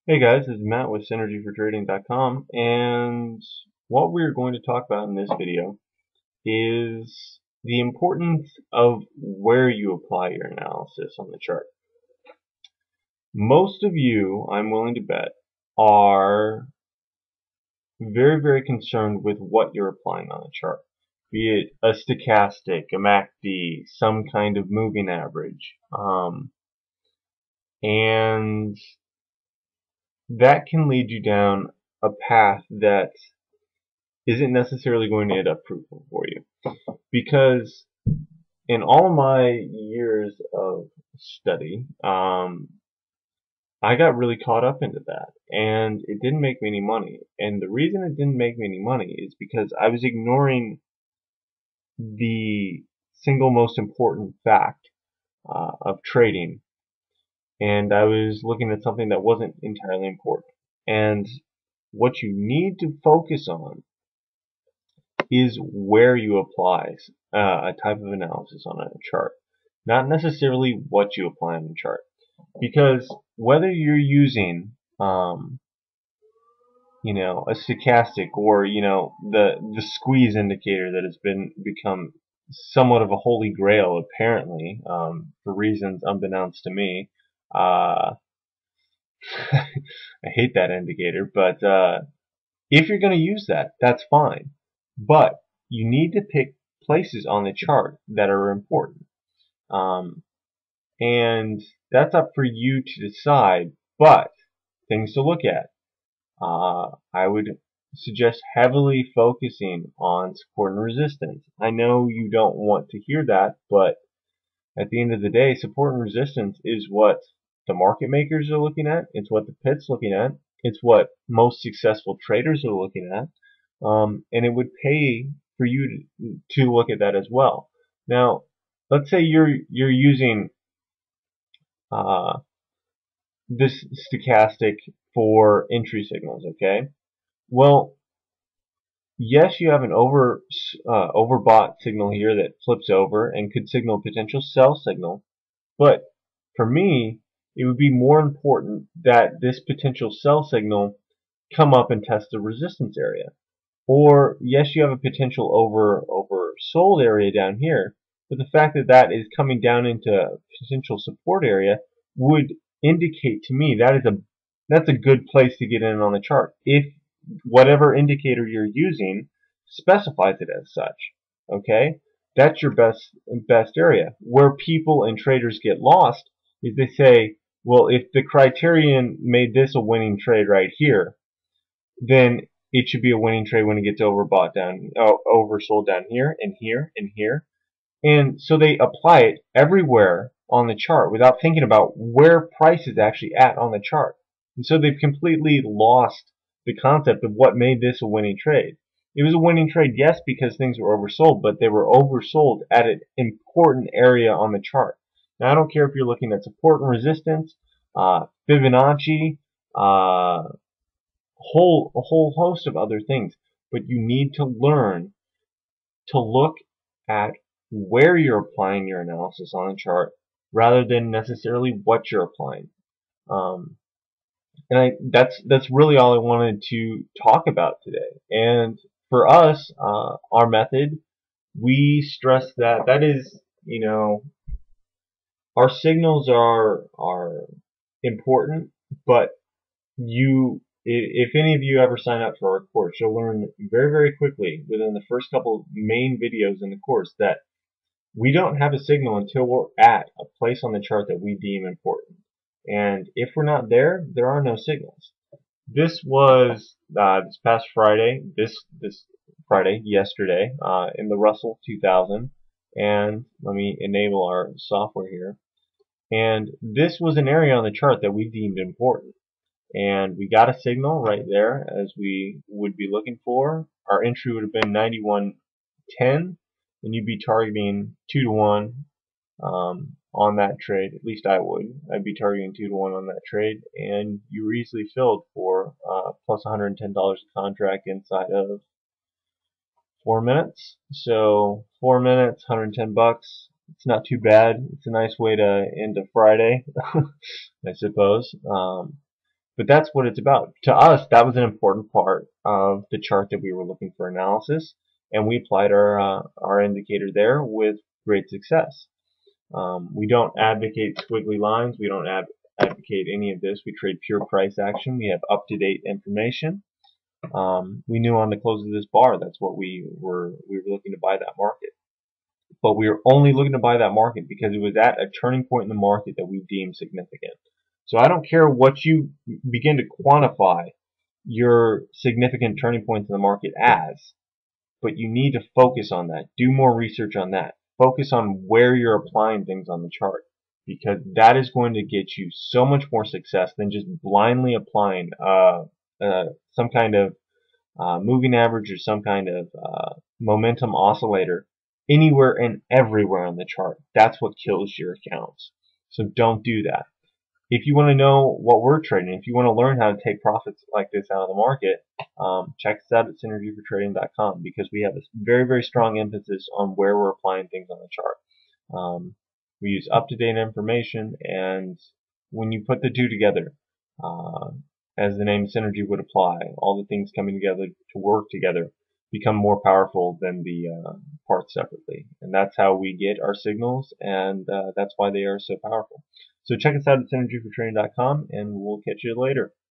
Hey guys, this is Matt with synergyfortrading.com, and what we're going to talk about in this video is the importance of where you apply your analysis on the chart. Most of you, I'm willing to bet, are very, very concerned with what you're applying on the chart, be it a stochastic, a MACD, some kind of moving average, and that can lead you down a path that isn't necessarily going to end up fruitful for you. Because in all my years of study, I got really caught up into that, and it didn't make me any money. And the reason it didn't make me any money is because I was ignoring the single most important fact of trading, and I was looking at something that wasn't entirely important. And what you need to focus on is where you apply a type of analysis on a chart, not necessarily what you apply on the chart. Because whether you're using, a stochastic or the squeeze indicator that has become somewhat of a holy grail apparently, for reasons unbeknownst to me. I hate that indicator, but if you're going to use that, that's fine. But you need to pick places on the chart that are important. And that's up for you to decide, but things to look at. I would suggest heavily focusing on support and resistance. I know you don't want to hear that, but at the end of the day, support and resistance is what the market makers are looking at. It's what the pit's looking at. It's what most successful traders are looking at. And it would pay for you to look at that as well. Now, let's say you're using this stochastic for entry signals, okay? Well, yes, you have an overbought signal here that flips over and could signal a potential sell signal, but for me, it would be more important that this potential sell signal come up and test the resistance area. Or yes, you have a potential oversold area down here, but the fact that that is coming down into a potential support area would indicate to me that's a good place to get in on the chart if whatever indicator you're using specifies it as such. Okay, that's your best area. Where people and traders get lost is they say, well, if the criterion made this a winning trade right here, then it should be a winning trade when it gets oversold down here and here and here. And so they apply it everywhere on the chart without thinking about where price is actually at on the chart. And so they've completely lost the concept of what made this a winning trade. It was a winning trade, yes, because things were oversold, but they were oversold at an important area on the chart. Now, I don't care if you're looking at support and resistance, Fibonacci, a whole host of other things, but you need to learn to look at where you're applying your analysis on a chart rather than necessarily what you're applying. That's really all I wanted to talk about today. And for us, our method, we stress that is, our signals are important, but if any of you ever sign up for our course, you'll learn very, very quickly within the first couple of main videos in the course that we don't have a signal until we're at a place on the chart that we deem important. And if we're not there, there are no signals. This was this past Friday, this Friday, yesterday, in the Russell 2000. And let me enable our software here. And this was an area on the chart that we deemed important. And we got a signal right there as we would be looking for. Our entry would have been 91.10, and you'd be targeting 2 to 1 on that trade. At least I would. I'd be targeting 2 to 1 on that trade, and you were easily filled for plus $110 a contract inside of 4 minutes. So 4 minutes, 110 bucks. It's not too bad. It's a nice way to end a Friday, I suppose. But that's what it's about. To us, that was an important part of the chart that we were looking for analysis, and we applied our indicator there with great success. We don't advocate squiggly lines. We don't advocate any of this. We trade pure price action. We have up-to-date information. We knew on the close of this bar that's what we were looking to buy that market. But we were only looking to buy that market because it was at a turning point in the market that we deemed significant. So I don't care what you begin to quantify your significant turning points in the market as, but you need to focus on that. Do more research on that. Focus on where you're applying things on the chart, because that is going to get you so much more success than just blindly applying some kind of moving average or some kind of momentum oscillator anywhere and everywhere on the chart. That's what kills your accounts. So don't do that. If you want to know what we're trading, if you want to learn how to take profits like this out of the market, check us out at synergyfortrading.com, because we have a very, very strong emphasis on where we're applying things on the chart. We use up-to-date information, and when you put the two together, uh, as the name Synergy would apply, all the things coming together to work together become more powerful than the parts separately. And that's how we get our signals, and that's why they are so powerful. So check us out at synergyfortrading.com, and we'll catch you later.